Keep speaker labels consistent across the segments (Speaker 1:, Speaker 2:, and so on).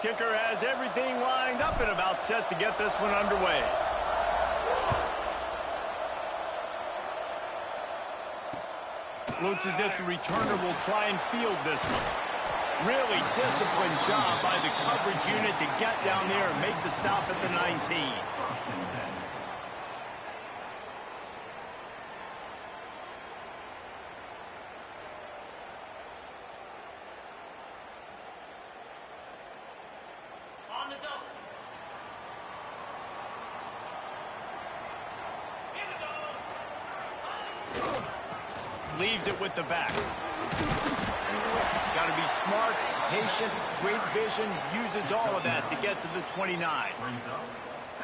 Speaker 1: Kicker has everything lined up and about set to get this one underway. Looks as if the returner will try and field this one. Really disciplined job by the coverage unit to get down there and make the stop at the 19. Leaves it with the back. Got to be smart, patient, great vision, uses all of that to get to the 29.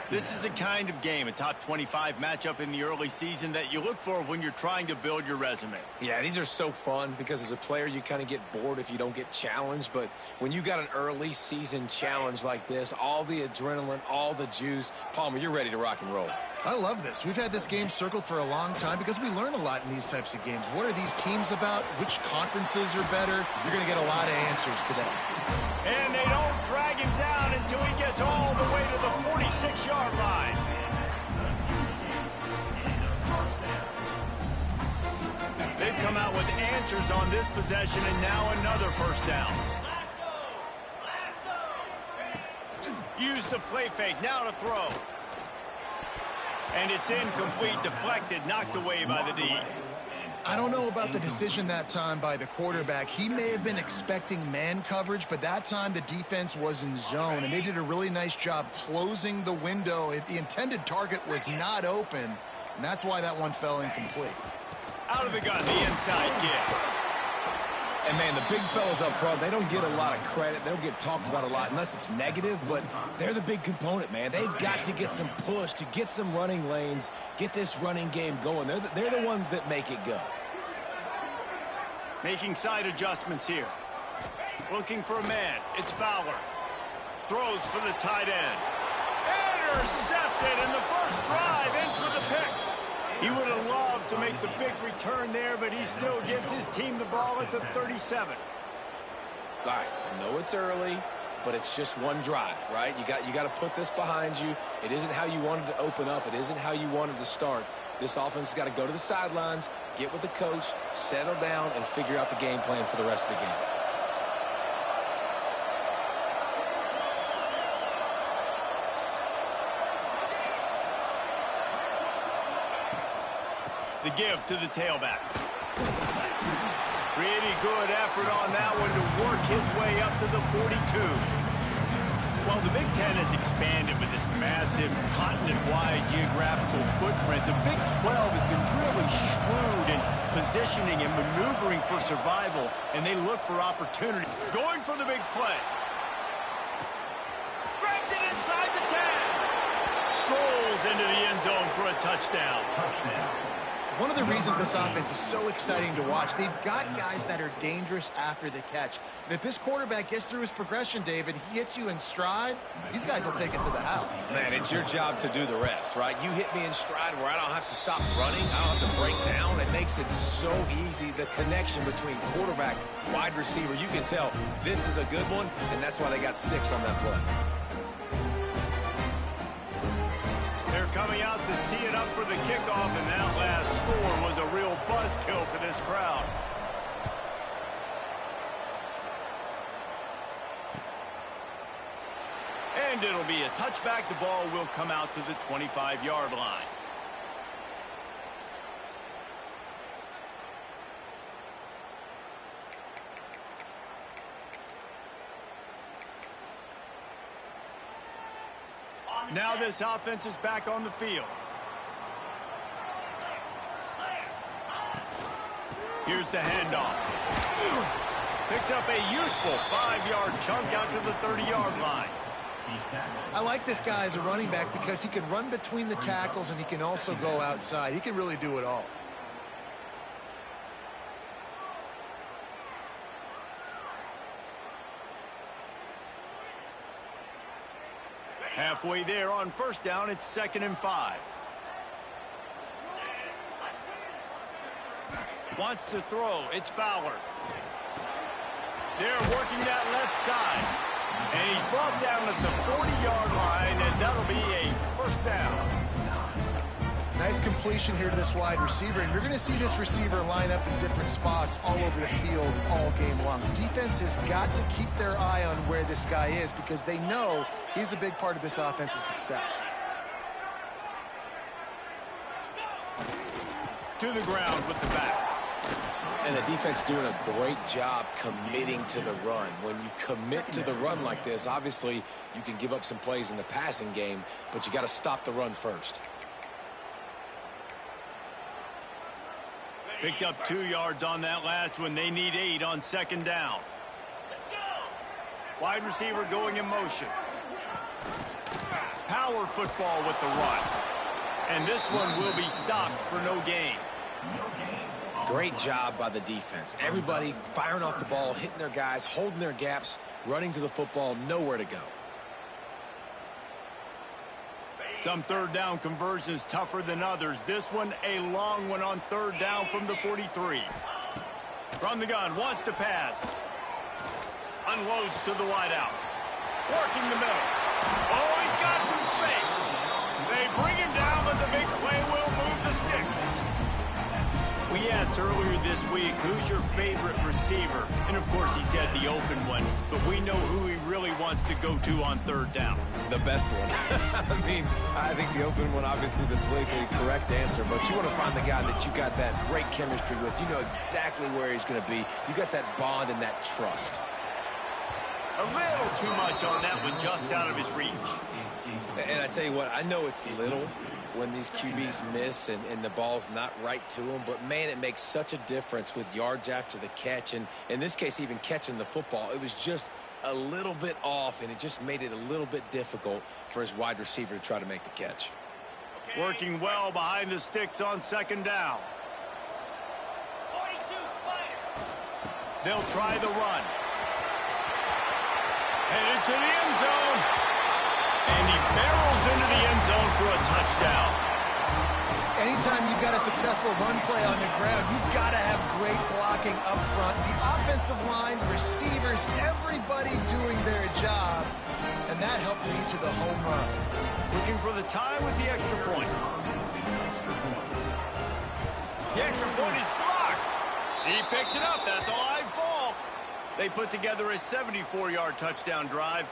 Speaker 1: This is the kind of game, a top 25 matchup in the early season, that you look for when you're trying to build your resume.
Speaker 2: Yeah, these are so fun because as a player, you kind of get bored if you don't get challenged. But when you got an early season challenge like this, all the adrenaline, all the juice, Palmer, you're ready to rock and roll.
Speaker 3: I love this. We've had this game circled for a long time because we learn a lot in these types of games. What are these teams about? Which conferences are better? You're going to get a lot of answers today.
Speaker 1: And they don't drag him down until he gets all the way to the 46-yard line. They've come out with answers on this possession, and now another first down. Use the play fake, now to throw. And it's incomplete, deflected, knocked away by the D.
Speaker 3: I don't know about the decision that time by the quarterback. He may have been expecting man coverage, but that time the defense was in zone, and they did a really nice job closing the window. The intended target was not open, and that's why that one fell incomplete.
Speaker 1: Out of the gun, the inside give.
Speaker 2: And, man, the big fellas up front, they don't get a lot of credit. They don't get talked about a lot unless it's negative, but they're the big component, man. They've got to get some push to get some running lanes, get this running game going. They're the ones that make it go.
Speaker 1: Making side adjustments here. Looking for a man. It's Fowler. Throws for the tight end. Intercepted, and the first drive ends with a pick. He would have loved to make the big return there, but he still gives his team the ball at the 37.
Speaker 2: All right, I know it's early, but it's just one drive, right? You got to put this behind you. It isn't how you wanted to open up. It isn't how you wanted to start. This offense has got to go to the sidelines, get with the coach, settle down, and figure out the game plan for the rest of the game.
Speaker 1: The give to the tailback. Pretty good effort on that one to work his way up to the 42. Well, the Big Ten has expanded with this massive continent-wide geographical footprint. The Big 12 has been really shrewd in positioning and maneuvering for survival, and they look for opportunity. Going for the big play. Grabs it inside the 10. Strolls into the end zone for a touchdown.
Speaker 3: One of the reasons this offense is so exciting to watch, they've got guys that are dangerous after the catch. And if this quarterback gets through his progression, David, he hits you in stride, these guys will take it to the house.
Speaker 2: Man, it's your job to do the rest, right? You hit me in stride where I don't have to stop running. I don't have to break down. It makes it so easy. The connection between quarterback, wide receiver, you can tell this is a good one, and that's why they got 6 on that play.
Speaker 1: They're coming out to tee it up for the kickoff, and that last score was a real buzzkill for this crowd. And it'll be a touchback. The ball will come out to the 25-yard line. Now this offense is back on the field. Here's the handoff. Picks up a useful 5-yard chunk out to the 30-yard line.
Speaker 3: I like this guy as a running back because he can run between the tackles and he can also go outside. He can really do it all.
Speaker 1: Halfway there on first down, it's 2nd and 5. Wants to throw, it's Fowler. They're working that left side. And he's brought down at the 40-yard line, and that'll be a first down.
Speaker 3: Nice completion here to this wide receiver, and you're going to see this receiver line up in different spots all over the field all game long. Defense has got to keep their eye on where this guy is because they know he's a big part of this offense's success.
Speaker 1: To the ground with the back.
Speaker 2: And the defense doing a great job committing to the run. When you commit to the run like this, obviously you can give up some plays in the passing game, but you got to stop the run first.
Speaker 1: Picked up 2 yards on that last one. They need 8 on second down. Wide receiver going in motion. Power football with the run. And this one will be stopped for no gain.
Speaker 2: Great job by the defense. Everybody firing off the ball, hitting their guys, holding their gaps, running to the football, nowhere to go.
Speaker 1: Some third down conversions tougher than others. This one a long one on third down from the 43. From the gun, wants to pass. Unloads to the wideout. Working the middle. Oh, he's got some space. They bring him down, but the big play will move the sticks. We asked earlier this week, who's your favorite receiver? And, of course, he said the open one. But we know who he really wants to go to on third down.
Speaker 2: The best one. I think the open one, obviously, the politically correct answer. But you want to find the guy that you got that great chemistry with. You know exactly where he's going to be. You got that bond and that trust.
Speaker 1: A little too much on that one, just out of his reach.
Speaker 2: And I tell you what, I know it's little when these QBs miss and the ball's not right to them, but man, it makes such a difference with yards after the catch, and in this case, even catching the football. It was just a little bit off, and it just made it a little bit difficult for his wide receiver to try to make the catch.
Speaker 1: Working well behind the sticks on second down.
Speaker 4: 42 Spider.
Speaker 1: They'll try the run. Headed to the end zone. And he barrels into the end zone for a touchdown.
Speaker 3: Anytime you've got a successful run play on the ground, you've got to have great blocking up front. The offensive line, receivers, everybody doing their job. And that helped lead to the home run.
Speaker 1: Looking for the tie with the extra point. The extra point is blocked. He picks it up. That's a live ball. They put together a 74-yard touchdown drive.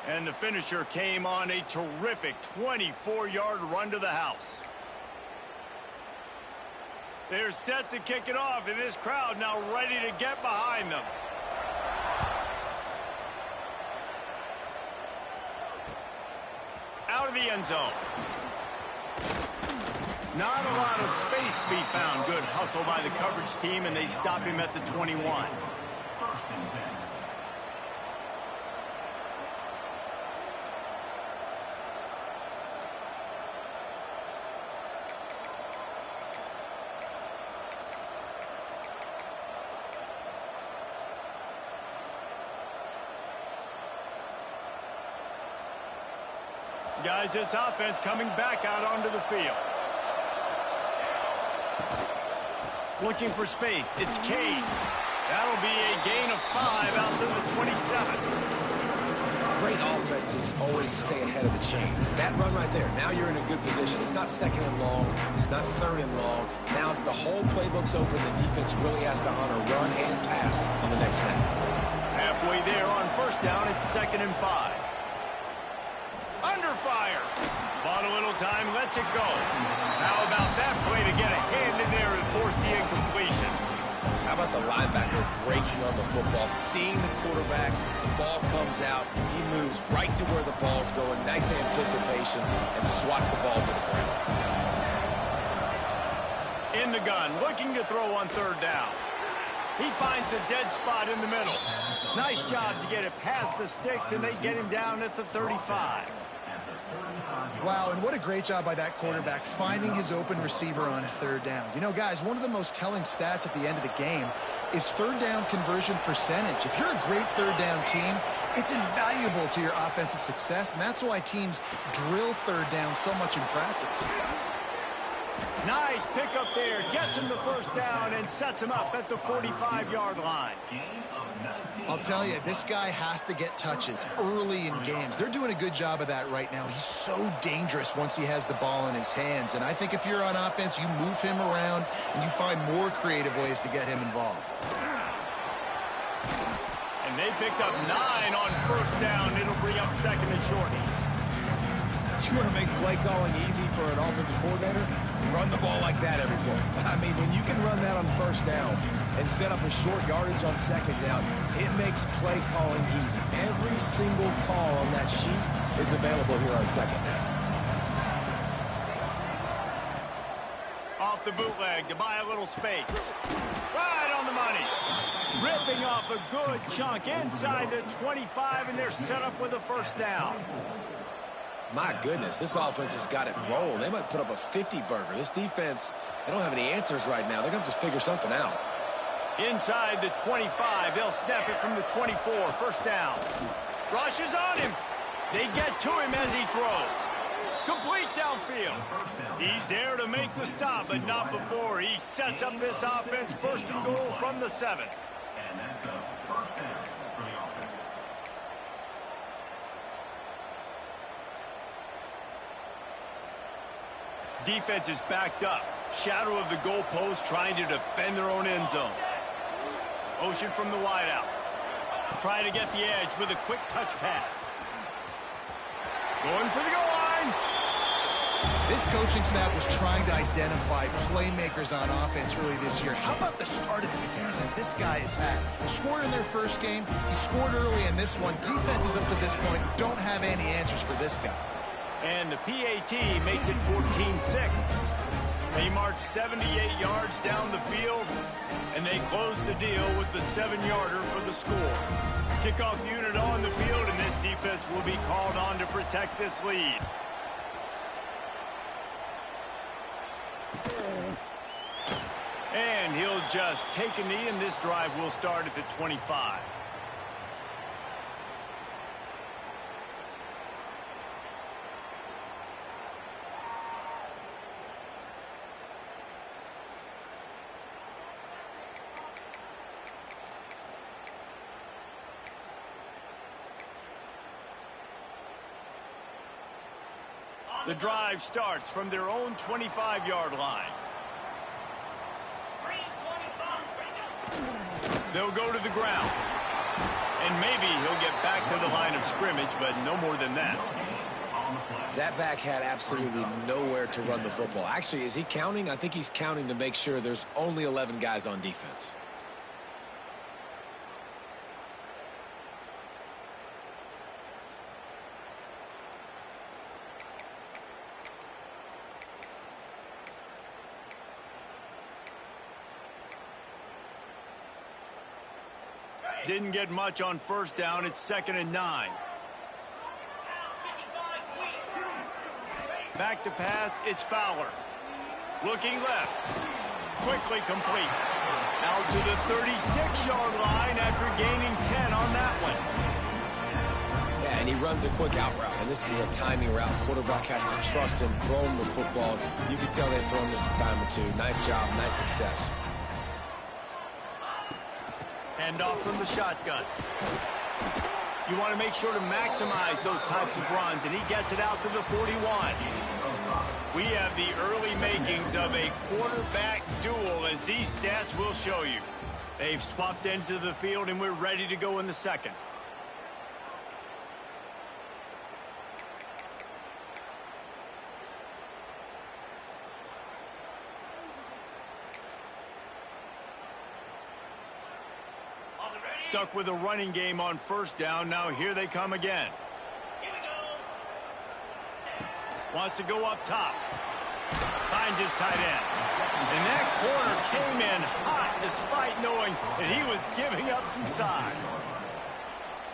Speaker 1: And the finisher came on a terrific 24-yard run to the house. They're set to kick it off, and this crowd now ready to get behind them. Out of the end zone. Not a lot of space to be found. Good hustle by the coverage team, and they stop him at the 21. Guys, this offense coming back out onto the field. Looking for space. It's Cade. That'll be a gain of 5 out to the 27.
Speaker 2: Great offenses always stay ahead of the chains. That run right there, now you're in a good position. It's not second and long. It's not third and long. Now the whole playbook's open. The defense really has to honor run and pass on the next snap.
Speaker 1: Halfway there on first down, it's 2nd and 5. Under fire. Bought a little time, lets it go. How about that play to get a hand in there and force the incompletion?
Speaker 2: How about the linebacker breaking on the football, seeing the quarterback, the ball comes out, he moves right to where the ball's going, nice anticipation, and swats the ball to the ground.
Speaker 1: In the gun, looking to throw on third down. He finds a dead spot in the middle. Nice job to get it past the sticks, and they get him down at the 35.
Speaker 3: Wow, and what a great job by that quarterback finding his open receiver on third down. You know, guys, one of the most telling stats at the end of the game is third down conversion percentage. If you're a great third down team, it's invaluable to your offensive success, and that's why teams drill third down so much in practice.
Speaker 1: Nice pickup there. Gets him the first down and sets him up at the 45-yard line.
Speaker 3: I'll tell you, this guy has to get touches early in games. They're doing a good job of that right now. He's so dangerous once he has the ball in his hands. And I think if you're on offense, you move him around and you find more creative ways to get him involved.
Speaker 1: And they picked up 9 on first down. It'll bring up second and short.
Speaker 2: You want to make play calling easy for an offensive coordinator? Run the ball like that every play. I mean, when you can run that on first down and set up a short yardage on second down, it makes play calling easy. Every single call on that sheet is available here on second down.
Speaker 1: Off the bootleg to buy a little space. Right on the money. Ripping off a good chunk inside the 25, and they're set up with a first down.
Speaker 2: My goodness, this offense has got it rolling. They might put up a 50-burger. This defense, they don't have any answers right now. They're going to just figure something out.
Speaker 1: Inside the 25, they'll snap it from the 24. First down. Rush is on him. They get to him as he throws. Complete downfield. He's there to make the stop, but not before. He sets up this offense. First and goal from the 7.
Speaker 5: And that's a first down for the offense.
Speaker 1: Defense is backed up. Shadow of the goalpost trying to defend their own end zone. Motion from the wideout. Trying to get the edge with a quick touch pass. Going for the goal line.
Speaker 3: This coaching staff was trying to identify playmakers on offense early this year. How about the start of the season this guy has had? Scored in their first game. He scored early in this one. Defenses up to this point don't have any answers for this guy.
Speaker 1: And the PAT makes it 14-6. They march 78 yards down the field, and they close the deal with the 7-yarder for the score. Kickoff unit on the field, and this defense will be called on to protect this lead. And he'll just take a knee, and this drive will start at the 25. The drive starts from their own 25-yard line. They'll go to the ground. And maybe he'll get back to the line of scrimmage, but no more than that.
Speaker 2: That back had absolutely nowhere to run the football. Actually, is he counting? I think he's counting to make sure there's only 11 guys on defense.
Speaker 1: Didn't get much on first down. It's 2nd and 9. Back to pass. It's Fowler. Looking left. Quickly complete. Out to the 36-yard line after gaining 10 on that one.
Speaker 2: Yeah, and he runs a quick out route. And this is a timing route. Quarterback has to trust him, throw him the football. You can tell they've thrown this a time or two. Nice job, nice success.
Speaker 1: Hand off from the shotgun. You want to make sure to maximize those types of runs, and he gets it out to the 41. We have the early makings of a quarterback duel, as these stats will show you. They've swapped ends of the field, and we're ready to go in the second. Stuck with a running game on first down. Now here they come again.
Speaker 4: Here we go.
Speaker 1: Wants to go up top. Finds his tight end. And that corner came in hot despite knowing that he was giving up some size.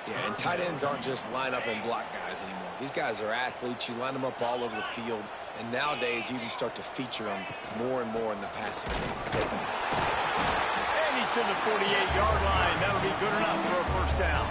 Speaker 2: Yeah, and tight ends aren't just line up and block guys anymore. These guys are athletes. You line them up all over the field. And nowadays you can start to feature them more and more in the passing game.
Speaker 1: To the 48-yard line. That'll be good enough for a first down.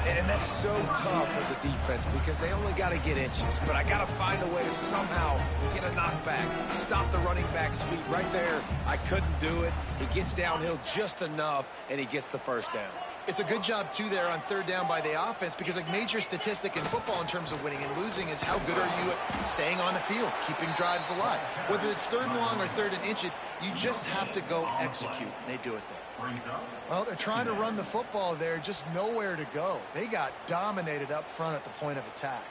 Speaker 2: And And that's so tough as a defense because they only got to get inches. But I got to find a way to somehow get a knockback, stop the running back's feet right there. I couldn't do it. He gets downhill just enough, and he gets the first down.
Speaker 3: It's a good job, too, there on third down by the offense because a major statistic in football in terms of winning and losing is how good are you at staying on the field, keeping drives alive. Whether it's third and long or third and inch it, you just have to go execute. They do it there. Well, they're trying to run the football there, just nowhere to go. They got dominated up front at the point of attack.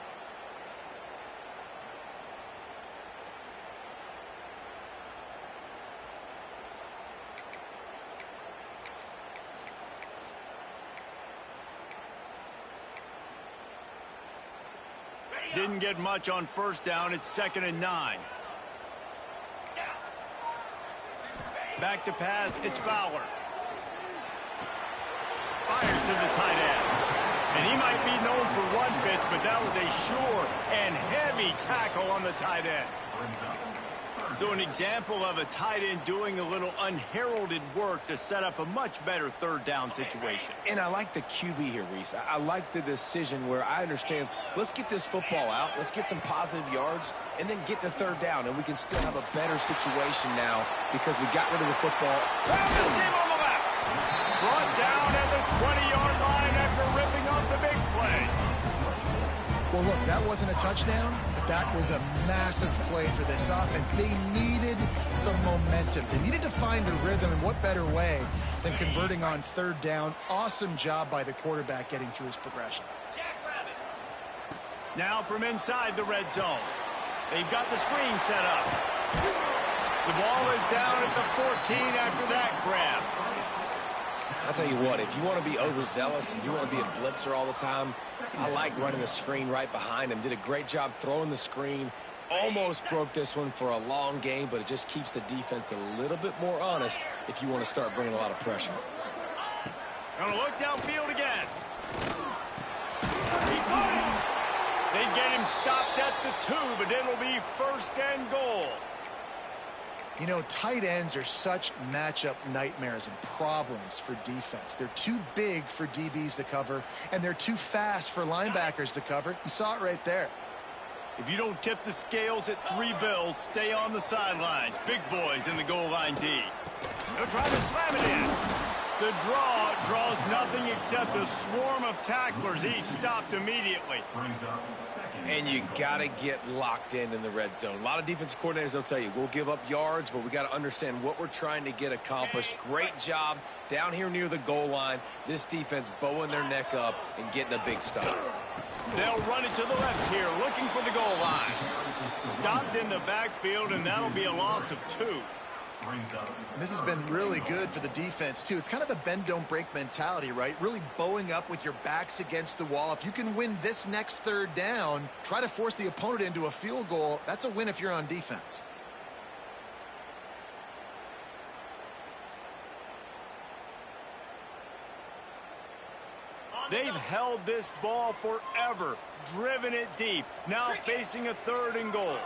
Speaker 1: Didn't get much on first down. It's 2nd and 9. Back to pass. It's Fowler. Fires to the tight end. And he might be known for run fits, but that was a sure and heavy tackle on the tight end. So an example of a tight end doing a little unheralded work to set up a much better third down situation.
Speaker 2: And I like the QB here, Reese. I like the decision where I understand, let's get this football out, let's get some positive yards, and then get to third down, and we can still have a better situation now because we got rid of the football.
Speaker 1: The seam on the left. Brought down at the 20-yard line after ripping off the big play.
Speaker 3: Well, look, that wasn't a touchdown, but that was a massive play for this offense. They needed some momentum. They needed to find a rhythm, and what better way than converting on third down. Awesome job by the quarterback getting through his progression.
Speaker 1: Now from inside the red zone. They've got the screen set up. The ball is down at the 14 after that grab.
Speaker 2: I'll tell you what, if you want to be overzealous and you want to be a blitzer all the time, I like running the screen right behind him. Did a great job throwing the screen. Almost broke this one for a long game, but it just keeps the defense a little bit more honest if you want to start bringing a lot of pressure.
Speaker 1: Gonna look downfield again. He caught him. They get him stopped at the 2, but it'll be 1st and goal.
Speaker 3: You know, tight ends are such matchup nightmares and problems for defense. They're too big for DBs to cover, and they're too fast for linebackers to cover. You saw it right there.
Speaker 1: If you don't tip the scales at 3 bills, stay on the sidelines. Big boys in the goal line D. They'll try to slam it in. The draw draws nothing except a swarm of tacklers. He's stopped immediately.
Speaker 2: And you got to get locked in the red zone. A lot of defensive coordinators, they'll tell you, we'll give up yards, but we got to understand what we're trying to get accomplished. Great job down here near the goal line. This defense bowing their neck up and getting a big stop.
Speaker 1: They'll run it to the left here, looking for the goal line. Stopped in the backfield, and that'll be a loss of 2.
Speaker 3: And this has been really good for the defense, too. It's kind of a bend-don't-break mentality, right? Really bowing up with your backs against the wall. If you can win this next third down, try to force the opponent into a field goal. That's a win if you're on defense.
Speaker 1: They've held this ball forever, driven it deep. Now facing a 3rd and goal.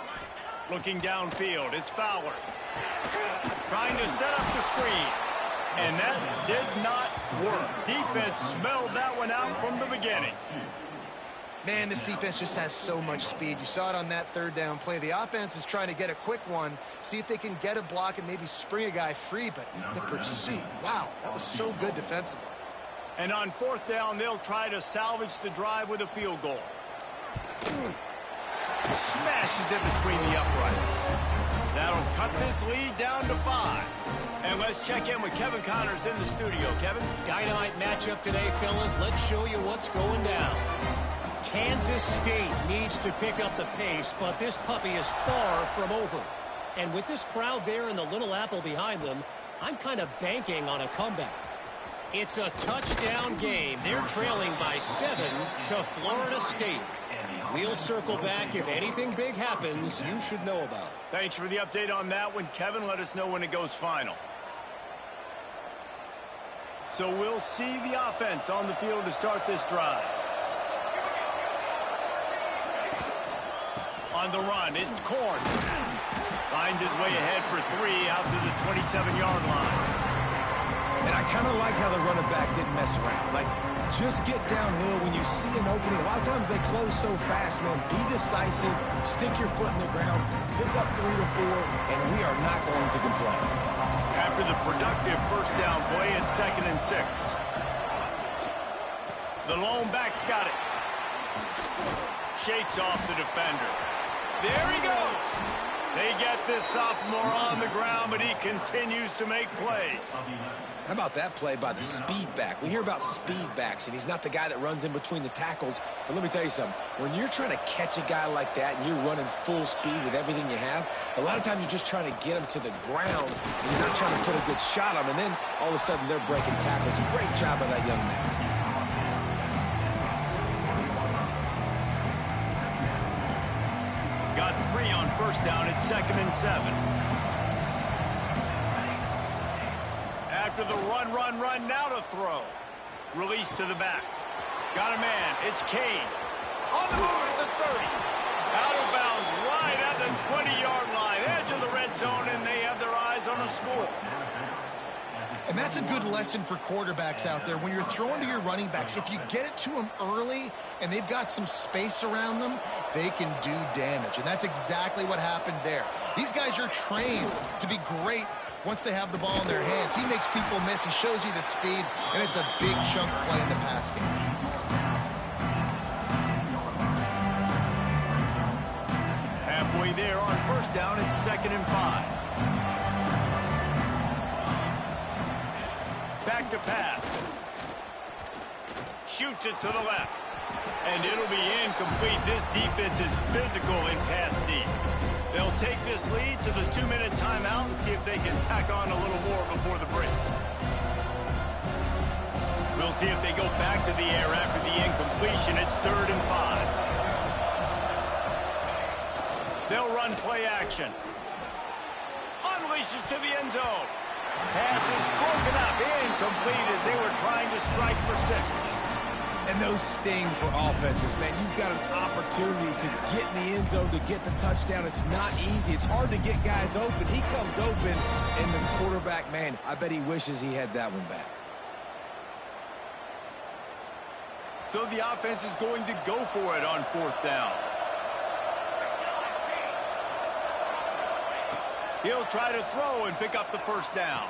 Speaker 1: Looking downfield, it's Fowler. Trying to set up the screen. And that did not work. Defense smelled that one out from the beginning.
Speaker 3: Man, this defense just has so much speed. You saw it on that third down play. The offense is trying to get a quick one, see if they can get a block and maybe spring a guy free. But the pursuit, wow, that was so good defensively.
Speaker 1: And on 4th down, they'll try to salvage the drive with a field goal. Smashes it between the uprights. That'll cut this lead down to 5. And let's check in with Kevin Connors in the studio. Kevin?
Speaker 6: Dynamite matchup today, fellas. Let's show you what's going down. Kansas State needs to pick up the pace, but this puppy is far from over. And with this crowd there and the Little Apple behind them, I'm kind of banking on a comeback. It's a touchdown game. They're trailing by 7 to Florida State. We'll circle back. If anything big happens, you should know about it.
Speaker 1: Thanks for the update on that one, Kevin. Let us know when it goes final. So we'll see the offense on the field to start this drive. On the run, it's Korn. Finds his way ahead for 3 out to the 27-yard line.
Speaker 2: And I kind of like how the running back didn't mess around. Like, just get downhill when you see an opening. A lot of times they close so fast, man. Be decisive, stick your foot in the ground, pick up 3 to 4, and we are not going to complain.
Speaker 1: After the productive first down play, it's 2nd and 6. The lone back's got it. Shakes off the defender. There he goes. They get this sophomore on the ground, but he continues to make plays.
Speaker 2: How about that play by the speed back? We hear about speed backs, and he's not the guy that runs in between the tackles. But let me tell you something. When you're trying to catch a guy like that and you're running full speed with everything you have, a lot of times you're just trying to get him to the ground, and you're not trying to put a good shot on him, and then all of a sudden they're breaking tackles. A great job by that young man.
Speaker 1: Got 3 on first down. It's 2nd and 7. After the run, now to throw. Release to the back. Got a man. It's Kane. On the move at the 30. Out of bounds right at the 20-yard line. Edge of the red zone, and they have their eyes on a score.
Speaker 3: And that's a good lesson for quarterbacks out there. When you're throwing to your running backs, if you get it to them early and they've got some space around them, they can do damage. And that's exactly what happened there. These guys are trained to be great once they have the ball in their hands. He makes people miss. He shows you the speed, and it's a big chunk play in the pass game.
Speaker 1: Halfway there on first down, it's 2nd and 5. Back to pass. Shoots it to the left. And it'll be incomplete. This defense is physical in pass deep. They'll take this lead to the 2-minute timeout and see if they can tack on a little more before the break. We'll see if they go back to the air after the incompletion. It's 3rd and 5. They'll run play action. Unleashes to the end zone. Pass is broken up, incomplete as they were trying to strike for 6.
Speaker 2: And those sting for offenses, man. You've got an opportunity to get in the end zone, to get the touchdown. It's not easy. It's hard to get guys open. He comes open, and the quarterback, man, I bet he wishes he had that one back.
Speaker 1: So the offense is going to go for it on 4th down. He'll try to throw and pick up the first down.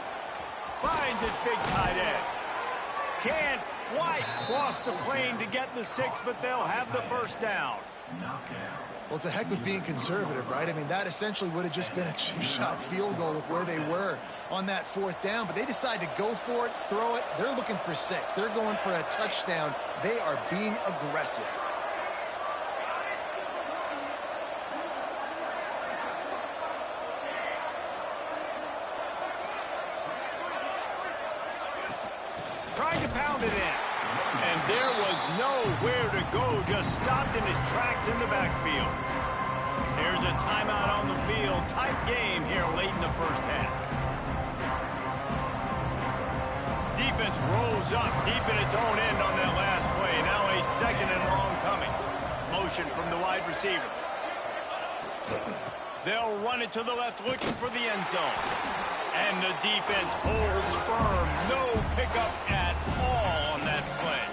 Speaker 1: Finds his big tight end. Can't quite cross the plane to get the 6, but they'll have the first down.
Speaker 3: Well, it's a heck of being conservative, right? I mean, that essentially would have just been a cheap-shot field goal with where they were on that 4th down. But they decide to go for it, throw it. They're looking for 6. They're going for a touchdown. They are being aggressive.
Speaker 1: Trying to pound it in. And there was nowhere to go. Just stopped in his tracks in the backfield. There's a timeout on the field. Tight game here late in the first half. Defense rolls up deep in its own end on that last play. Now a 2nd and long coming. Motion from the wide receiver. They'll run it to the left, looking for the end zone. And the defense holds firm. No pickup at all on that play.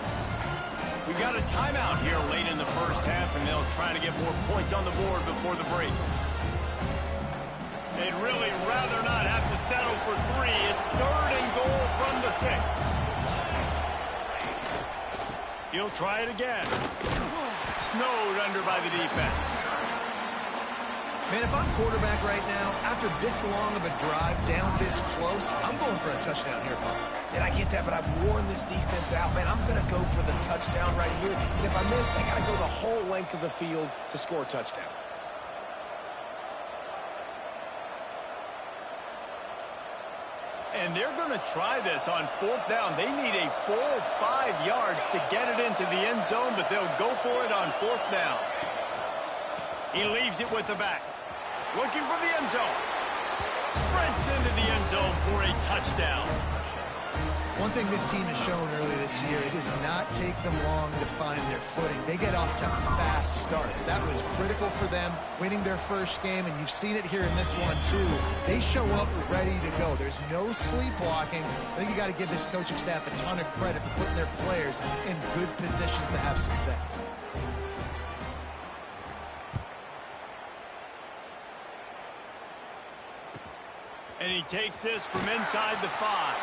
Speaker 1: We got a timeout here late in the first half, and they'll try to get more points on the board before the break. They'd really rather not have to settle for 3. It's 3rd and goal from the 6. He'll try it again. Snowed under by the defense.
Speaker 3: Man, if I'm quarterback right now, after this long of a drive down this close, I'm going for a touchdown here, Bob.
Speaker 2: And I get that, but I've worn this defense out, man. I'm going to go for the touchdown right here. And if I miss, they got to go the whole length of the field to score a touchdown.
Speaker 1: And they're going to try this on 4th down. They need a full 5 yards to get it into the end zone, but they'll go for it on 4th down. He leaves it with the back. Looking for the end zone. Sprints into the end zone for a touchdown.
Speaker 3: One thing this team has shown early this year, it does not take them long to find their footing. They get off to fast starts. That was critical for them, winning their first game, and you've seen it here in this one too. They show up ready to go. There's no sleepwalking. I think you got to give this coaching staff a ton of credit for putting their players in good positions to have success.
Speaker 1: And he takes this from inside the 5.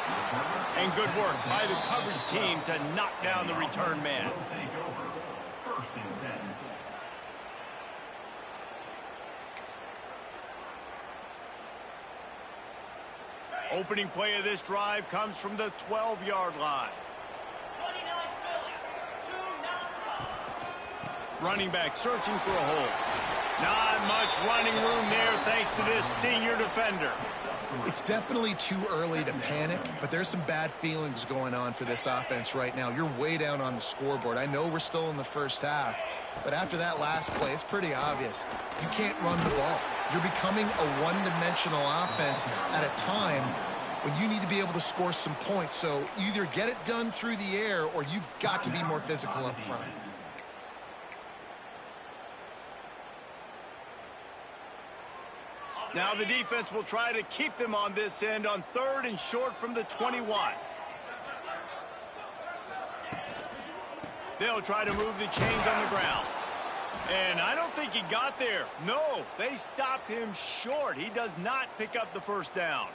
Speaker 1: And good work by the coverage team to knock down the return man.
Speaker 5: First and 10.
Speaker 1: Opening play of this drive comes from the 12-yard line.
Speaker 4: 29 Philly, 2
Speaker 1: Running back searching for a hole. Not much running room there thanks to this senior defender.
Speaker 3: It's definitely too early to panic, but there's some bad feelings going on for this offense right now. You're way down on the scoreboard. I know we're still in the first half, but after that last play, it's pretty obvious. You can't run the ball. You're becoming a one-dimensional offense at a time when you need to be able to score some points. So either get it done through the air or you've got to be more physical up front.
Speaker 1: Now the defense will try to keep them on this end on 3rd and short from the 21. They'll try to move the chains on the ground. And I don't think he got there. No, they stop him short. He does not pick up the first down.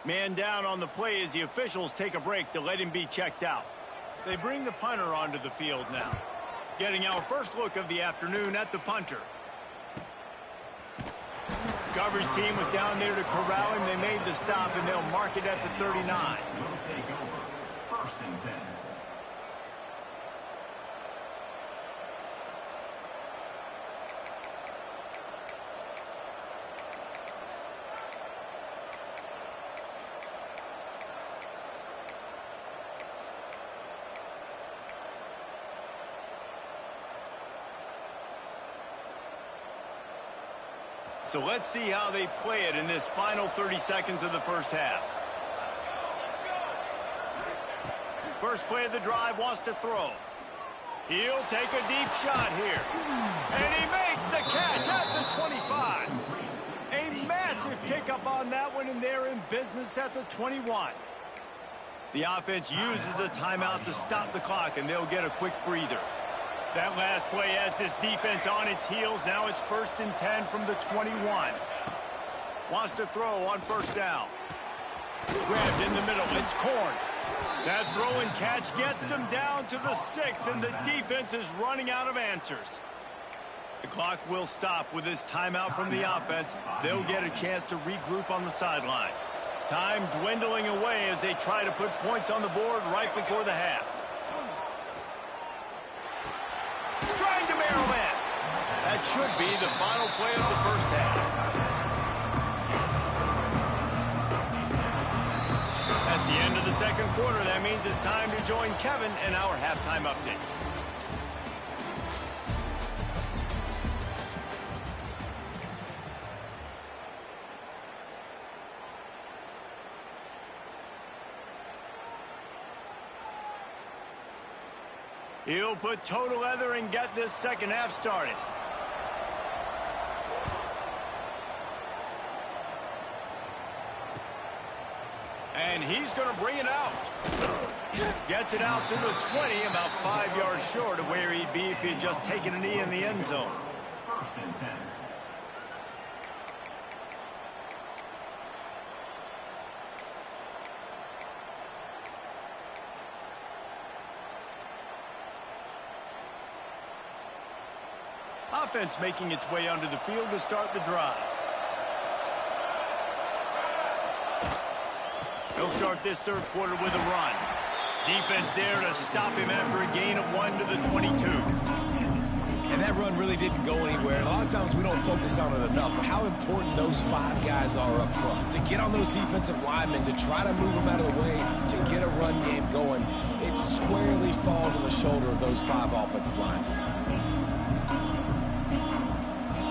Speaker 1: Man down on the play as the officials take a break to let him be checked out. They bring the punter onto the field now. Getting our first look of the afternoon at the punter. Coverage team was down there to corral him. They made the stop, and they'll mark it at the 39.
Speaker 5: First and 10.
Speaker 1: So let's see how they play it in this final 30 seconds of the first half. First play of the drive, wants to throw. He'll take a deep shot here. And he makes the catch at the 25. A massive pickup on that one, and they're in business at the 21. The offense uses a timeout to stop the clock, and they'll get a quick breather. That last play has this defense on its heels. Now it's 1st and 10 from the 21. Wants to throw on first down. Grabbed in the middle. It's Corn. That throw and catch gets them down to the 6, and the defense is running out of answers. The clock will stop with this timeout from the offense. They'll get a chance to regroup on the sideline. Time dwindling away as they try to put points on the board right before the half. Trying to barrel in. That should be the final play of the first half. That's the end of the second quarter. That means it's time to join Kevin in our halftime update. He'll put total leather and get this second half started. And he's going to bring it out. Gets it out to the 20, about 5 yards short of where he'd be if he had just taken a knee in the end zone.
Speaker 5: First and 10.
Speaker 1: Offense making its way onto the field to start the drive. He'll start this third quarter with a run. Defense there to stop him after a gain of 1 to the 22.
Speaker 2: And that run really didn't go anywhere. And a lot of times we don't focus on it enough, but how important those 5 guys are up front. To get on those defensive linemen, to try to move them out of the way, to get a run game going, it squarely falls on the shoulder of those 5 offensive linemen.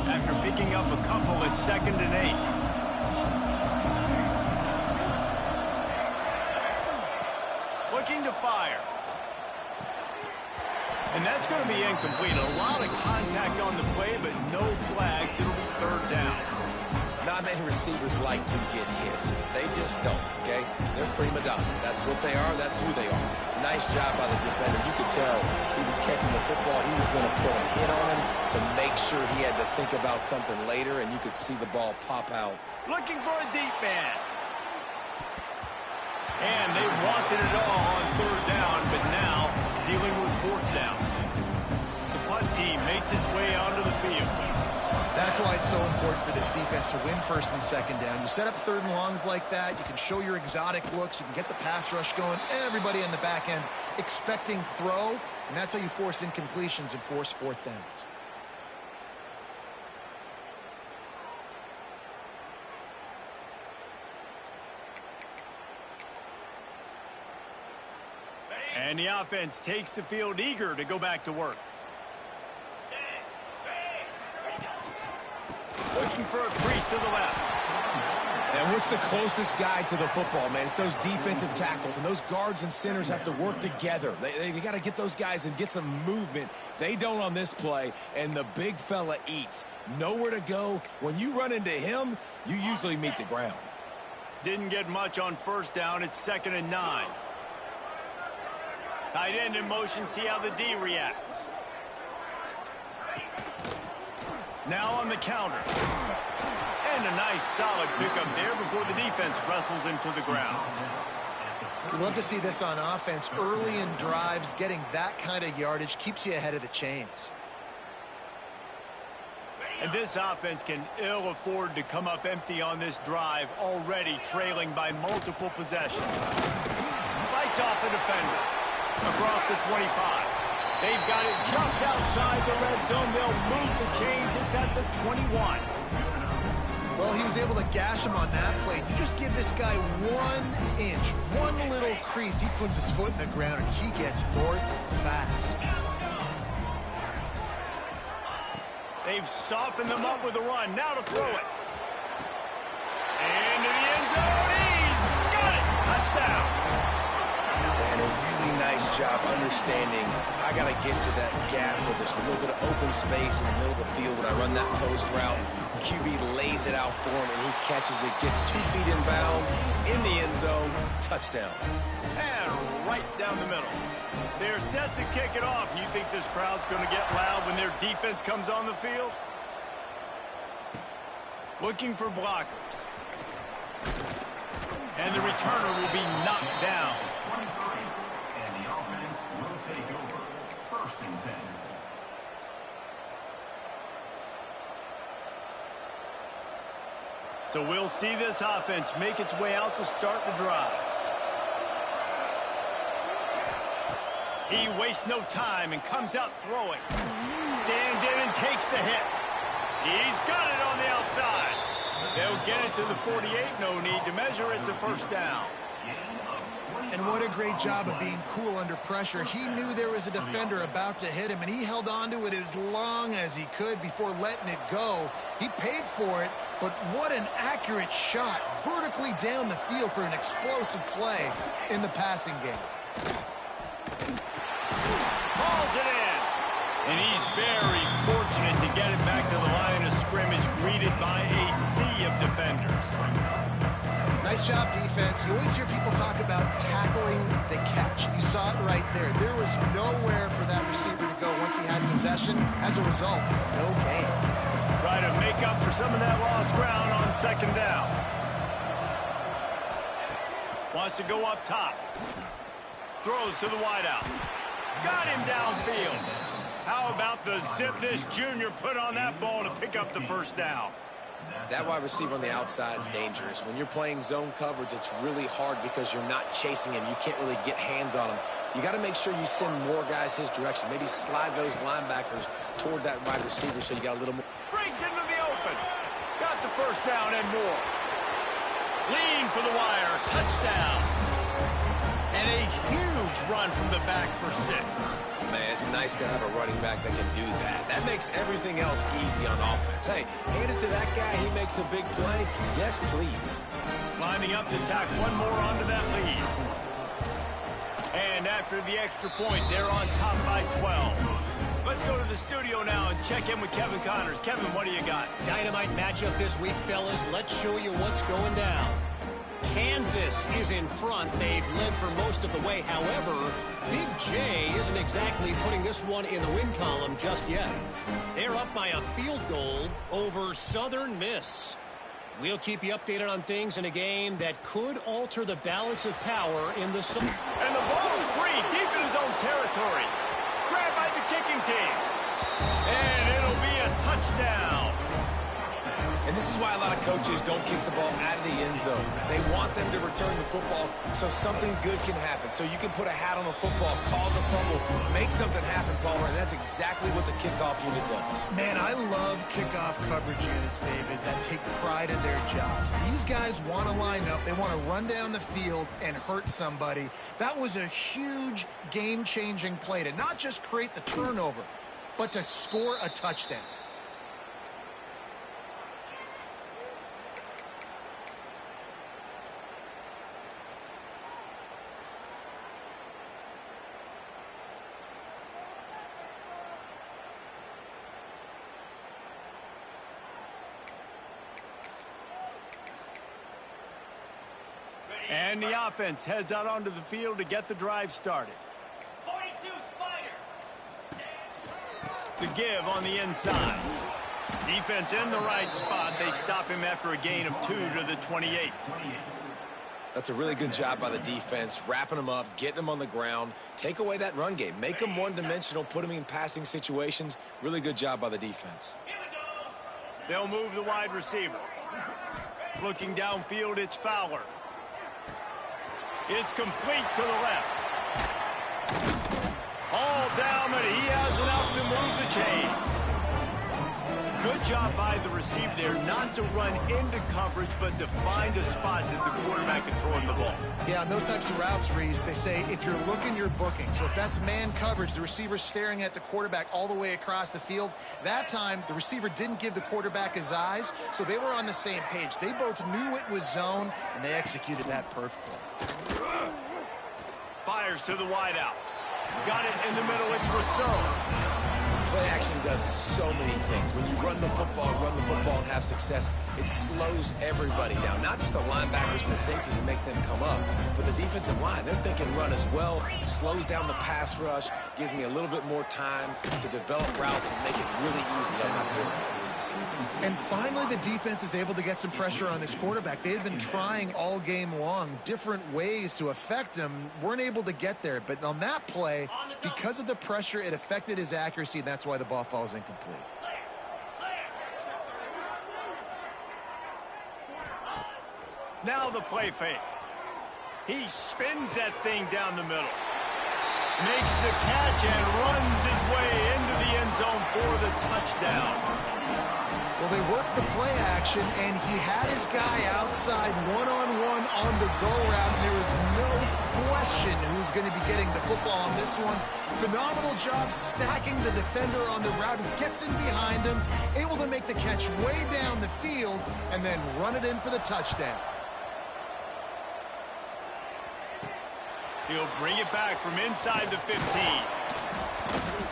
Speaker 1: After picking up a couple at 2nd and 8. looking to fire. And that's going to be incomplete. A lot of contact on the play, but no flags. It'll be third down.
Speaker 2: Not many receivers like to get hit. They just don't, okay? They're prima donnas. That's what they are. That's who they are. Nice job by the defender. You could tell he was catching the football. He was going to put a hit on him to make sure he had to think about something later, and you could see the ball pop out.
Speaker 1: Looking for a deep man. And they wanted it all on third down, but now dealing with fourth down. The punt team makes its way onto the field.
Speaker 3: That's why it's so important for this defense to win first and second down. You set up third and longs like that, you can show your exotic looks, you can get the pass rush going, everybody in the back end expecting throw, and that's how you force incompletions and force fourth downs.
Speaker 1: And the offense takes the field eager to go back to work. Looking for a crease to the left.
Speaker 2: And what's the closest guy to the football, man? It's those defensive tackles, and those guards and centers have to work together. They got to get those guys and get some movement. They don't on this play, and the big fella eats. Nowhere to go. When you run into him, you usually meet the ground.
Speaker 1: Didn't get much on first down. It's 2nd and 9. Tight end in motion. See how the D reacts. Now on the counter. And a nice solid pickup there before the defense wrestles him to the ground.
Speaker 3: We love to see this on offense. Early in drives, getting that kind of yardage keeps you ahead of the chains.
Speaker 1: And this offense can ill afford to come up empty on this drive, already trailing by multiple possessions. Fights off a defender. Across the 25. They've got it just outside the red zone. They'll move the chains. It's at the 21.
Speaker 3: Well, he was able to gash him on that play. You just give this guy 1 inch, one little crease. He puts his foot in the ground, and he gets north fast.
Speaker 1: They've softened them up with a run. Now to throw it. Into the end zone. He's got it. Touchdown.
Speaker 2: And a really nice job understanding I got to get to that gap where there's a little bit of open space in the middle of the field when I run that post route. QB lays it out for him, and he catches it, gets 2 feet in bounds, in the end zone, touchdown.
Speaker 1: And right down the middle. They're set to kick it off. You think this crowd's going to get loud when their defense comes on the field? Looking for blockers. And the returner will be knocked down.
Speaker 5: 23. And the offense will take over. 1st and 10.
Speaker 1: So we'll see this offense make its way out to start the drive. He wastes no time and comes out throwing. Stands in and takes the hit. He's got it on the outside. They'll get it to the 48. No need to measure. It's a 1st down.
Speaker 3: And what a great job of being cool under pressure. He knew there was a defender about to hit him, and he held on to it as long as he could before letting it go. He paid for it, but what an accurate shot vertically down the field for an explosive play in the passing game.
Speaker 1: Hauls it in. And he's very fortunate to get it back to the line of scrimmage, greeted by a sea of defenders.
Speaker 3: Nice job, defense. You always hear people talk about tackling the catch. You saw it right there. There was nowhere for that receiver to go once he had possession. As a result, no gain.
Speaker 1: Try to make up for some of that lost ground on 2nd down. Wants to go up top. Throws to the wideout. Got him downfield. How about the zip this junior put on that ball to pick up the 1st down?
Speaker 2: That wide receiver on the outside is dangerous. When you're playing zone coverage, it's really hard because you're not chasing him. You can't really get hands on him. You got to make sure you send more guys his direction. Maybe slide those linebackers toward that wide receiver so you got a little more.
Speaker 1: Brings into the open. Got the 1st down and more. Lean for the wire. Touchdown. And a huge run from the back for 6.
Speaker 2: Man, it's nice to have a running back that can do that. That makes everything else easy on offense. Hey, hand it to that guy. He makes a big play. Yes, please.
Speaker 1: Lining up to tack one more onto that lead. after the extra point. They're on top by 12. Let's go to the studio now and check in with Kevin Connors. Kevin, what do you got?
Speaker 6: Dynamite matchup this week, fellas. Let's show you what's going down. Kansas is in front. They've led for most of the way. However, Big J isn't exactly putting this one in the win column just yet. They're up by a field goal over Southern Miss. We'll keep you updated on things in a game that could alter the balance of power in the...
Speaker 1: And the ball's free, deep in his own territory. Grabbed by the kicking team. And it'll be a touchdown.
Speaker 2: And this is why a lot of coaches don't kick the ball out of the end zone. They want them to return the football so something good can happen. So you can put a hat on a football, cause a fumble, make something happen, Palmer, and that's exactly what the kickoff unit does.
Speaker 3: Man, I love kickoff coverage units, David, that take pride in their jobs. These guys want to line up. They want to run down the field and hurt somebody. That was a huge game-changing play to not just create the turnover, but to score a touchdown.
Speaker 1: And the offense heads out onto the field to get the drive started.
Speaker 4: 42 Spider.
Speaker 1: The give on the inside. Defense in the right spot. They stop him after a gain of 2 to the 28.
Speaker 2: That's a really good job by the defense, wrapping them up, getting them on the ground. Take away that run game. Make them one-dimensional, put them in passing situations. Really good job by the defense.
Speaker 1: They'll move the wide receiver. Looking downfield, it's Fowler. It's complete to the left. All down, but he has enough to move the chains. Good job by the receiver there, not to run into coverage, but to find a spot that the quarterback can throw him the ball.
Speaker 3: Yeah, on those types of routes, Reese, they say if you're looking, you're booking. So if that's man coverage, the receiver's staring at the quarterback all the way across the field. That time, the receiver didn't give the quarterback his eyes, so they were on the same page. They both knew it was zone, and they executed that perfectly.
Speaker 1: Fires to the wideout. Got it in the middle. It's Rousseau.
Speaker 2: Play action does so many things. When you run the football and have success, it slows everybody down. Not just the linebackers and the safeties and make them come up, but the defensive line. They're thinking run as well. Slows down the pass rush. Gives me a little bit more time to develop routes and make it really easy on my quarterback.
Speaker 3: And finally, the defense is able to get some pressure on this quarterback. They had been trying all game long different ways to affect him, weren't able to get there. But on that play, because of the pressure, it affected his accuracy, and that's why the ball falls incomplete.
Speaker 1: Now the play fake. He spins that thing down the middle. Makes the catch and runs his way into the end zone for the touchdown.
Speaker 3: Well, they worked the play action, and he had his guy outside one-on-one on the go route, and there was no question who's going to be getting the football on this one. Phenomenal job stacking the defender on the route. He gets in behind him, able to make the catch way down the field, and then run it in for the touchdown.
Speaker 1: He'll bring it back from inside the 15.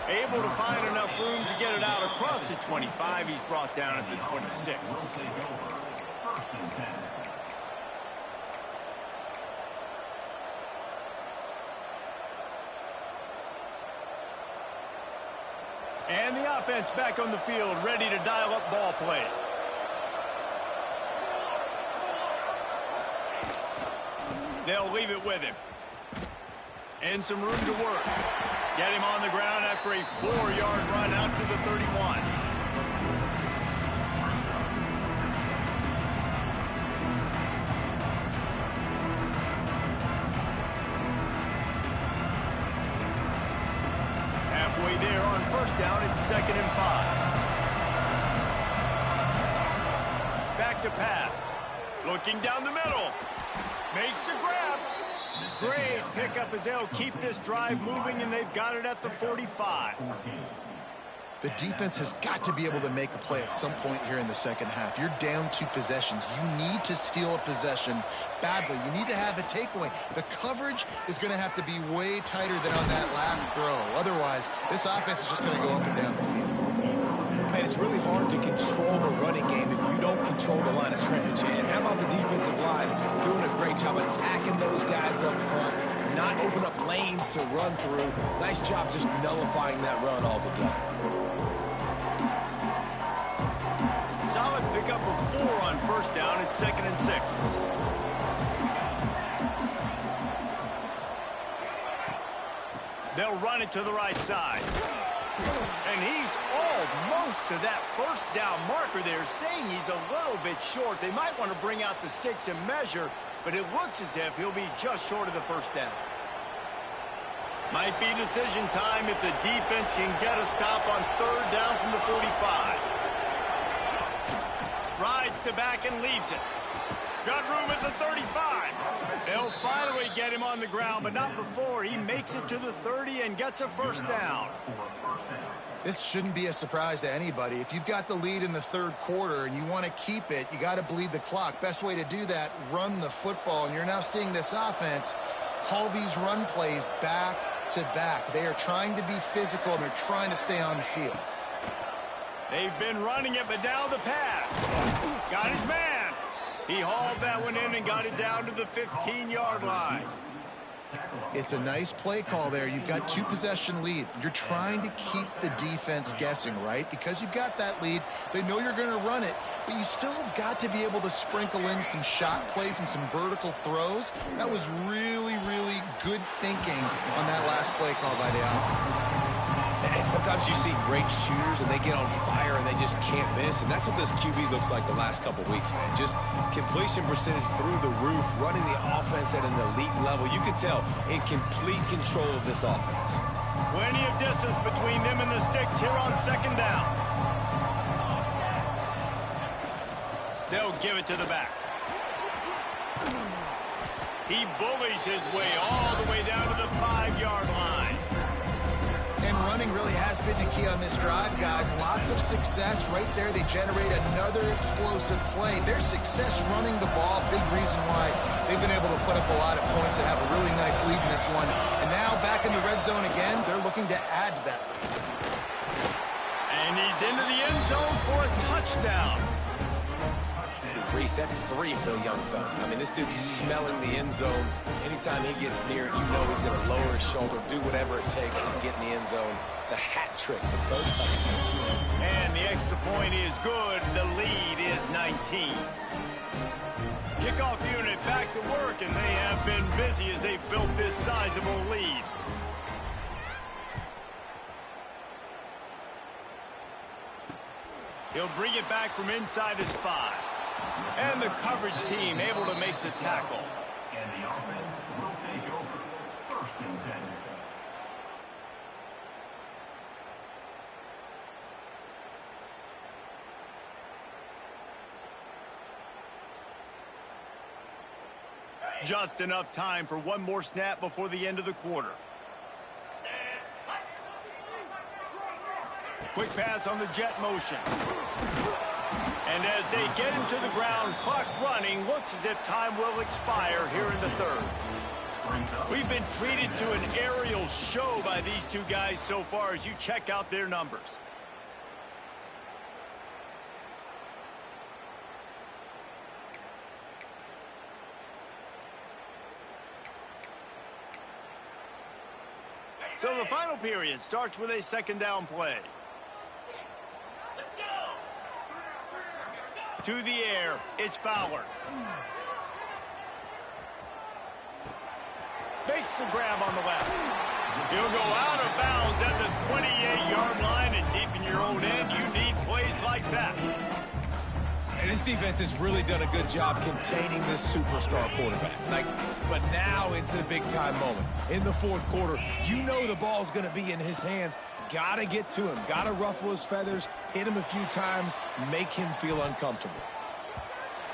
Speaker 1: Able to find enough room to get it out across the 25. He's brought down at the 26. And the offense back on the field, ready to dial up ball plays. They'll leave it with him. And some room to work. Get him on the ground after a 4-yard run out to the 31. Halfway there on first down, it's 2nd and 5. Back to pass. Looking down the middle. Makes the grab. Great pickup as they'll keep this drive moving, and they've got it at the 45.
Speaker 3: The defense has got to be able to make a play at some point here in the second half. You're down 2 possessions. You need to steal a possession badly. You need to have a takeaway. The coverage is going to have to be way tighter than on that last throw. Otherwise, this offense is just going to go up and down the field.
Speaker 2: Man, it's really hard to control the running game if you don't control the line of scrimmage. And how about the defensive line doing a great job attacking those guys up front, not open up lanes to run through. Nice job just nullifying that run altogether.
Speaker 1: Solid pickup of 4 on first down. It's 2nd and 6. They'll run it to the right side. And he's almost to that first down marker there, saying he's a little bit short. They might want to bring out the sticks and measure, but it looks as if he'll be just short of the first down. Might be decision time if the defense can get a stop on 3rd down from the 45. Rides to back and leaves it. Got room at the 35. They'll finally get him on the ground, but not before he makes it to the 30 and gets a first down.
Speaker 3: This shouldn't be a surprise to anybody. If you've got the lead in the 3rd quarter and you want to keep it, you got to bleed the clock. Best way to do that, run the football. And you're now seeing this offense call these run plays back to back. They are trying to be physical, and they're trying to stay on the field.
Speaker 1: They've been running it, but now the pass. Got his man. He hauled that one in and got it down to the 15-yard line.
Speaker 3: It's a nice play call there. You've got 2 possession lead. You're trying to keep the defense guessing, right? Because you've got that lead. They know you're going to run it, but you still have got to be able to sprinkle in some shot plays and some vertical throws. That was really, really good thinking on that last play call by the offense.
Speaker 2: And sometimes you see great shooters and they get on fire and they just can't miss. And that's what this QB looks like the last couple weeks, man. Just completion percentage through the roof, running the offense at an elite level. You can tell in complete control of this offense.
Speaker 1: Plenty of distance between them and the sticks here on 2nd down. They'll give it to the back. He bullies his way all the way down to the 5-yard line.
Speaker 3: And running really has been the key on this drive, guys. Lots of success right there. They generate another explosive play. Their success running the ball, big reason why they've been able to put up a lot of points and have a really nice lead in this one. And now back in the red zone again, they're looking to add to that lead.
Speaker 1: And he's into the end zone for a touchdown.
Speaker 2: Reese, that's 3 for the young fella. I mean, this dude's smelling the end zone. Anytime he gets near it, you know he's going to lower his shoulder, do whatever it takes to get in the end zone. The hat trick, the 3rd touchdown.
Speaker 1: And the extra point is good. The lead is 19. Kickoff unit back to work, and they have been busy as they've built this sizable lead. He'll bring it back from inside his 5. And the coverage team able to make the tackle.
Speaker 5: And the offense will take over. 1st and 10.
Speaker 1: Just enough time for one more snap before the end of the quarter. Quick pass on the jet motion. And as they get him to the ground, clock running, looks as if time will expire here in the 3rd. We've been treated to an aerial show by these 2 guys so far as you check out their numbers. So the final period starts with a 2nd down play. To the air, it's Fowler. Makes the grab on the left. He'll go out of bounds at the 28-yard line, and deep in your own end, you need plays like that.
Speaker 2: And this defense has really done a good job containing this superstar quarterback. But now it's a big-time moment. In the 4th quarter, you know the ball's going to be in his hands. Got to get to him. Got to ruffle his feathers, hit him a few times, make him feel uncomfortable.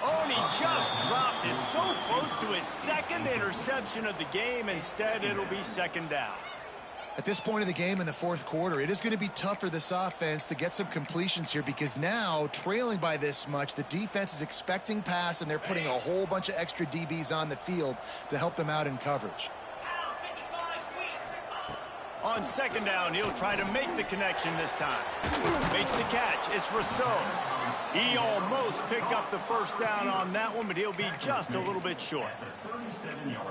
Speaker 1: Oh, and he just dropped it so close to his 2nd interception of the game. Instead, it'll be 2nd down.
Speaker 3: At this point of the game in the fourth quarter, it is going to be tough for this offense to get some completions here because now, trailing by this much, the defense is expecting pass, and they're putting a whole bunch of extra DBs on the field to help them out in coverage.
Speaker 1: On second down, he'll try to make the connection this time. Makes the catch. It's Rousseau. He almost picked up the first down on that one, but he'll be just a little bit short.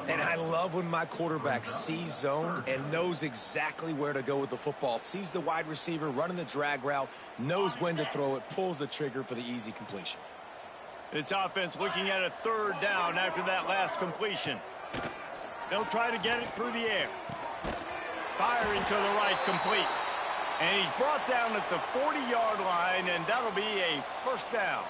Speaker 2: And I love when my quarterback sees zone and knows exactly where to go with the football. Sees the wide receiver running the drag route, knows when to throw it, pulls the trigger for the easy completion.
Speaker 1: This offense looking at a third down after that last completion. They'll try to get it through the air. Firing to the right, complete. And he's brought down at the 40-yard line, and that'll be a first down.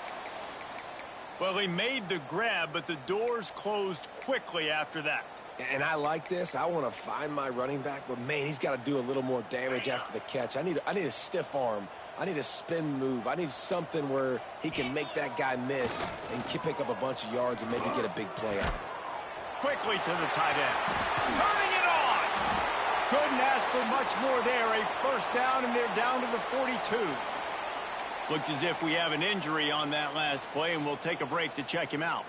Speaker 1: Well, he made the grab, but the doors closed quickly after that.
Speaker 2: And I like this. I want to find my running back, but, man, he's got to do a little more damage after the catch. I need a stiff arm. I need a spin move. I need something where he can make that guy miss and pick up a bunch of yards and maybe get a big play out of it.
Speaker 1: Quickly to the tight end. Turning it on! Couldn't ask for much more there. A first down, and they're down to the 42. Looks as if we have an injury on that last play, and we'll take a break to check him out.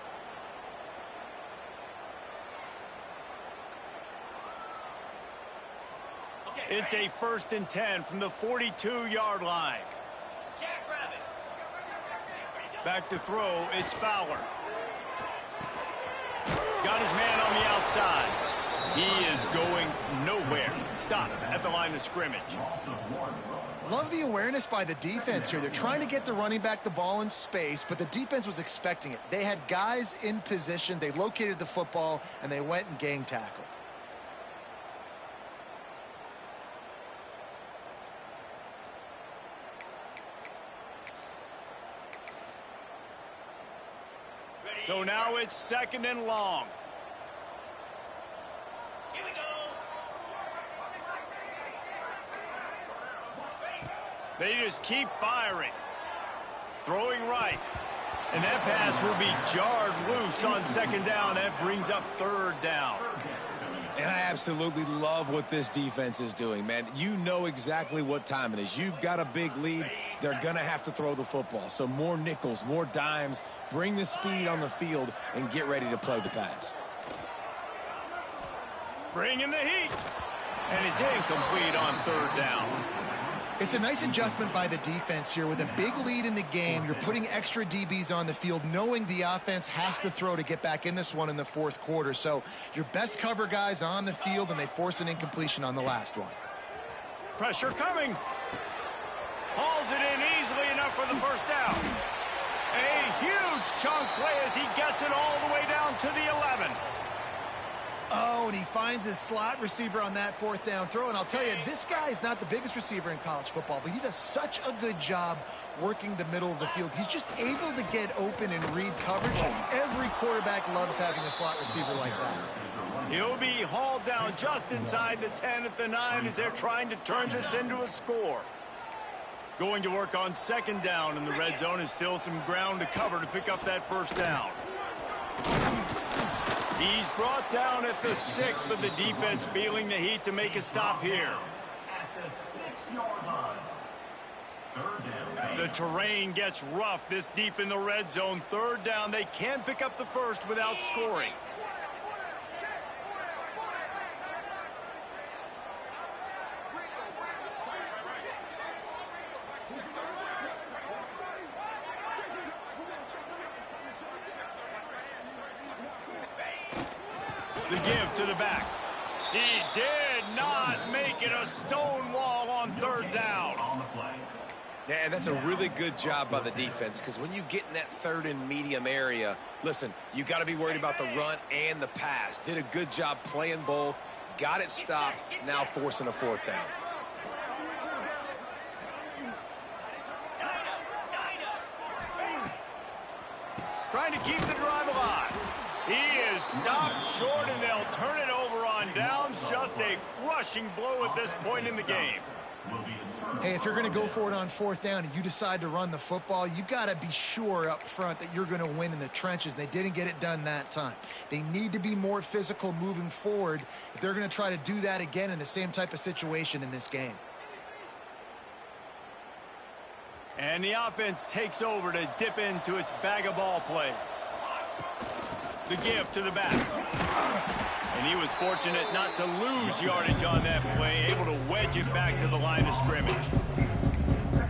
Speaker 1: It's a 1st and 10 from the 42-yard line. Back to throw, it's Fowler. Got his man on the outside. He is going nowhere. Stop at the line of scrimmage.
Speaker 3: Love the awareness by the defense here. They're trying to get the running back the ball in space, but the defense was expecting it. They had guys in position. They located the football, and they went and gang tackled.
Speaker 1: So now it's 2nd and long. They just keep firing. Throwing right. And that pass will be jarred loose on 2nd down. That brings up 3rd down.
Speaker 2: And I absolutely love what this defense is doing, man. You know exactly what time it is. You've got a big lead. They're going to have to throw the football. So more nickels, more dimes. Bring the speed on the field and get ready to play the pass.
Speaker 1: Bringing the heat. And it's incomplete on 3rd down.
Speaker 3: It's a nice adjustment by the defense here. With a big lead in the game, you're putting extra DBs on the field, knowing the offense has to throw to get back in this one in the 4th quarter. So your best cover guys on the field, and they force an incompletion on the last one.
Speaker 1: Pressure coming. Hauls it in easily enough for the first down. A huge chunk play as he gets it all the way down to the 11.
Speaker 3: Oh, and he finds his slot receiver on that 4th down throw. And I'll tell you, this guy is not the biggest receiver in college football, but he does such a good job working the middle of the field. He's just able to get open and read coverage. Every quarterback loves having a slot receiver like that.
Speaker 1: He'll be hauled down just inside the 10 at the 9 as they're trying to turn this into a score. Going to work on 2nd down in the red zone, is still some ground to cover to pick up that first down. He's brought down at the 6, but the defense feeling the heat to make a stop here. The terrain gets rough this deep in the red zone. 3rd down. They can pick up the first without scoring. The give to the back. He did not make it a stone wall on 3rd down.
Speaker 2: Yeah, that's a really good job by the defense, because when you get in that 3rd and medium area, listen, you got to be worried about the run and the pass. Did a good job playing both, got it stopped, now forcing a 4th down.
Speaker 1: Trying to keep the drive alive. He is stopped short, and they'll turn it over on downs. Just a crushing blow at this point in the game.
Speaker 3: Hey, if you're going to go for it on fourth down and you decide to run the football, you've got to be sure up front that you're going to win in the trenches. They didn't get it done that time. They need to be more physical moving forward if they're going to try to do that again in the same type of situation in this game.
Speaker 1: And the offense takes over to dip into its bag of ball plays. The give to the back. And he was fortunate not to lose yardage on that play, able to wedge it back to the line of scrimmage.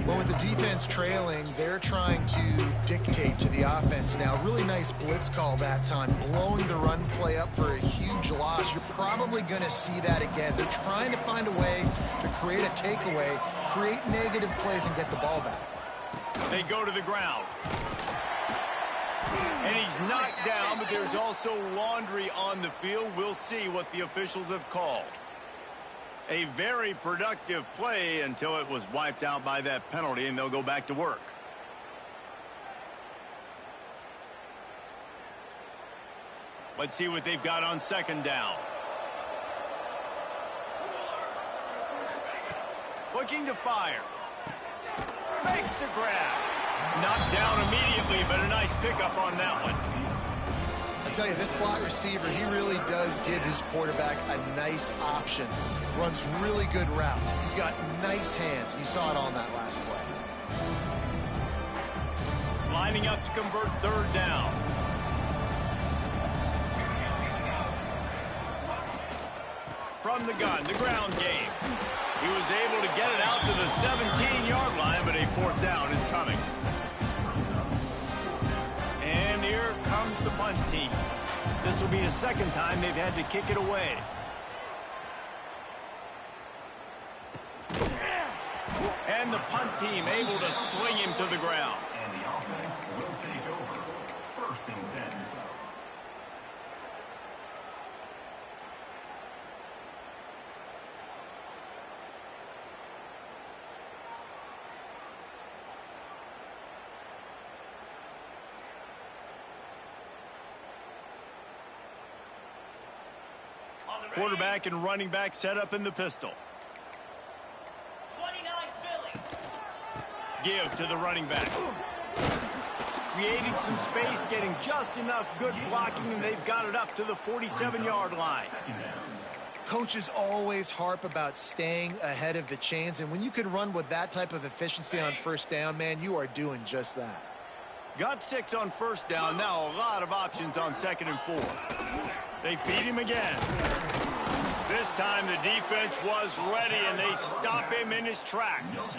Speaker 3: Well, with the defense trailing, they're trying to dictate to the offense now. Really nice blitz call that time, blowing the run play up for a huge loss. You're probably going to see that again. They're trying to find a way to create a takeaway, create negative plays, and get the ball back.
Speaker 1: They go to the ground. And he's knocked down, but there's also laundry on the field. We'll see what the officials have called. A very productive play until it was wiped out by that penalty, and they'll go back to work. Let's see what they've got on second down. Looking to fire. Makes the grab. Knocked down immediately, but a nice pickup on that one.
Speaker 3: I tell you, this slot receiver, he really does give his quarterback a nice option. Runs really good routes. He's got nice hands. You saw it on that last play.
Speaker 1: Lining up to convert third down. From the gun, the ground game. He was able to get it out to the 17-yard line, but a fourth down is coming. And here comes the punt team. This will be the second time they've had to kick it away. And the punt team able to swing him to the ground.
Speaker 5: And the offense will take over. First and 10.
Speaker 1: Quarterback and running back set up in the pistol.
Speaker 4: 29 Philly.
Speaker 1: Give to the running back. Creating some space, getting just enough good blocking, and they've got it up to the 47-yard line.
Speaker 3: Coaches always harp about staying ahead of the chains, and when you can run with that type of efficiency on first down, man, you are doing just that.
Speaker 1: Got 6 on first down. Now a lot of options on second and 4. They feed him again. This time the defense was ready, and they stop him in his tracks.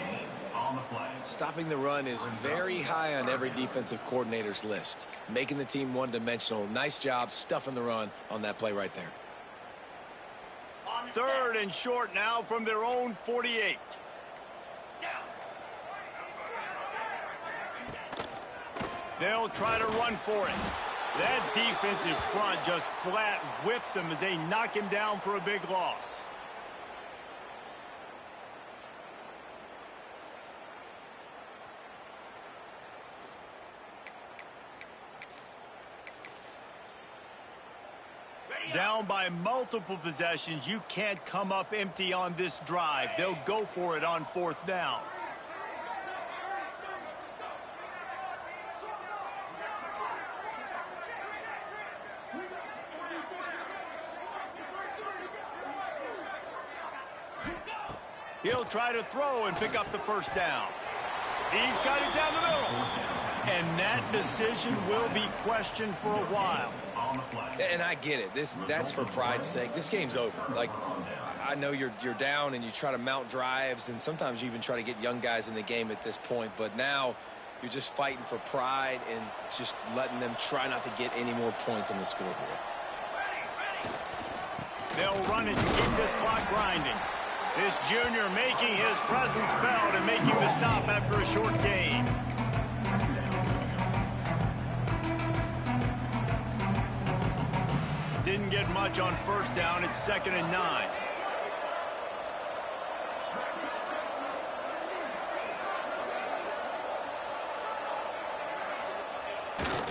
Speaker 2: Stopping the run is very high on every defensive coordinator's list. Making the team one-dimensional. Nice job stuffing the run on that play right there.
Speaker 1: Third and short now from their own 48. They'll try to run for it. That defensive front just flat whipped them as they knock him down for a big loss. Down by multiple possessions, you can't come up empty on this drive. They'll go for it on fourth down. He'll try to throw and pick up the first down. He's got it down the middle. And that decision will be questioned for a while.
Speaker 2: And I get it. That's for pride's sake. This game's over. Like, I know you're down and you try to mount drives, and sometimes you even try to get young guys in the game at this point. But now you're just fighting for pride and just letting them try not to get any more points on the scoreboard.
Speaker 1: They'll run it to keep this clock grinding. This junior making his presence felt and making the stop after a short gain. Didn't get much on first down. It's 2nd and 9.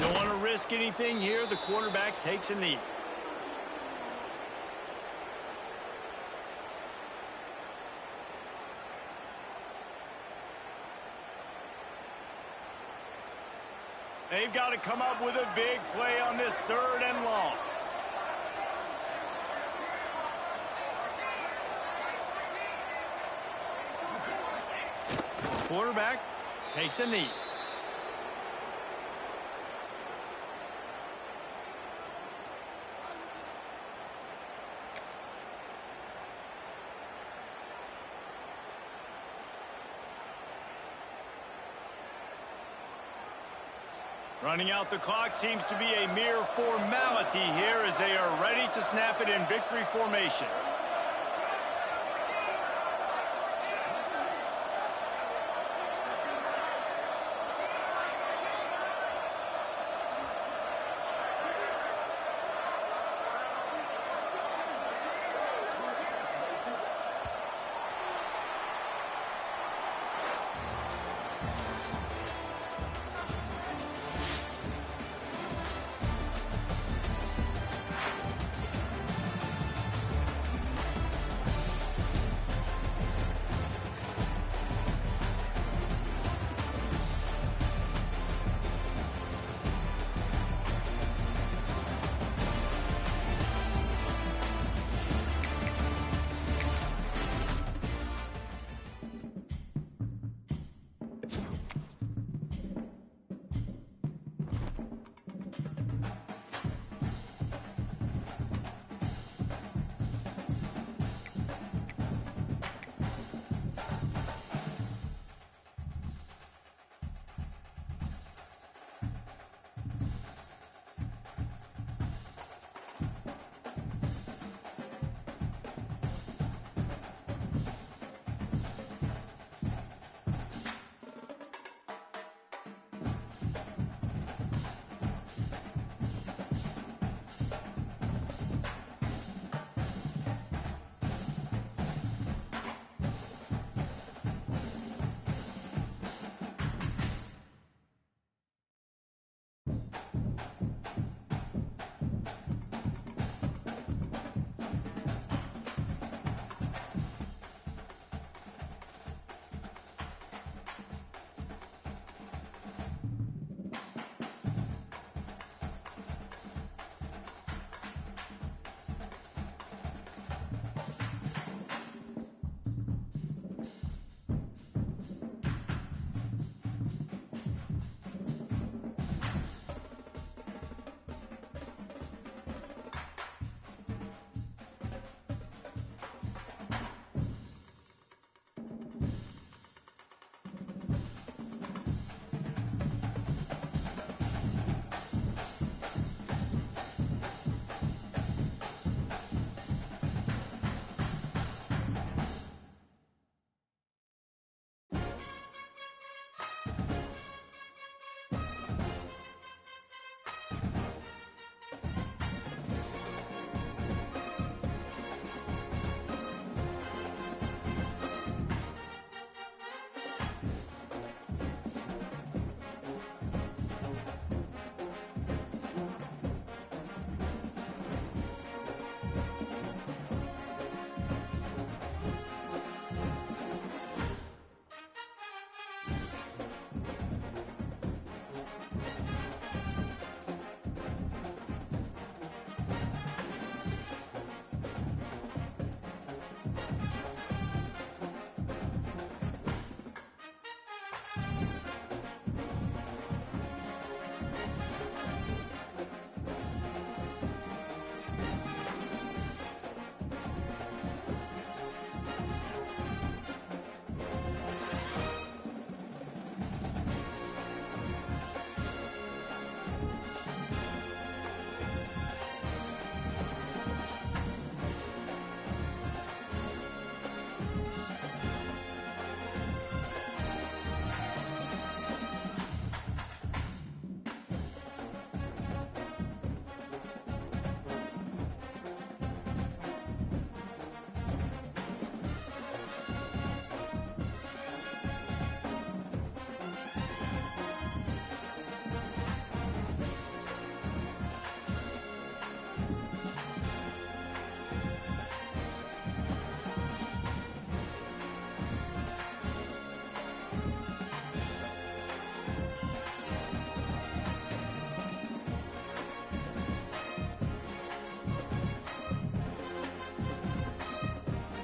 Speaker 1: Don't want to risk anything here. The quarterback takes a knee. They've got to come up with a big play on this 3rd and long. Quarterback takes a knee. Running out the clock seems to be a mere formality here as they are ready to snap it in victory formation.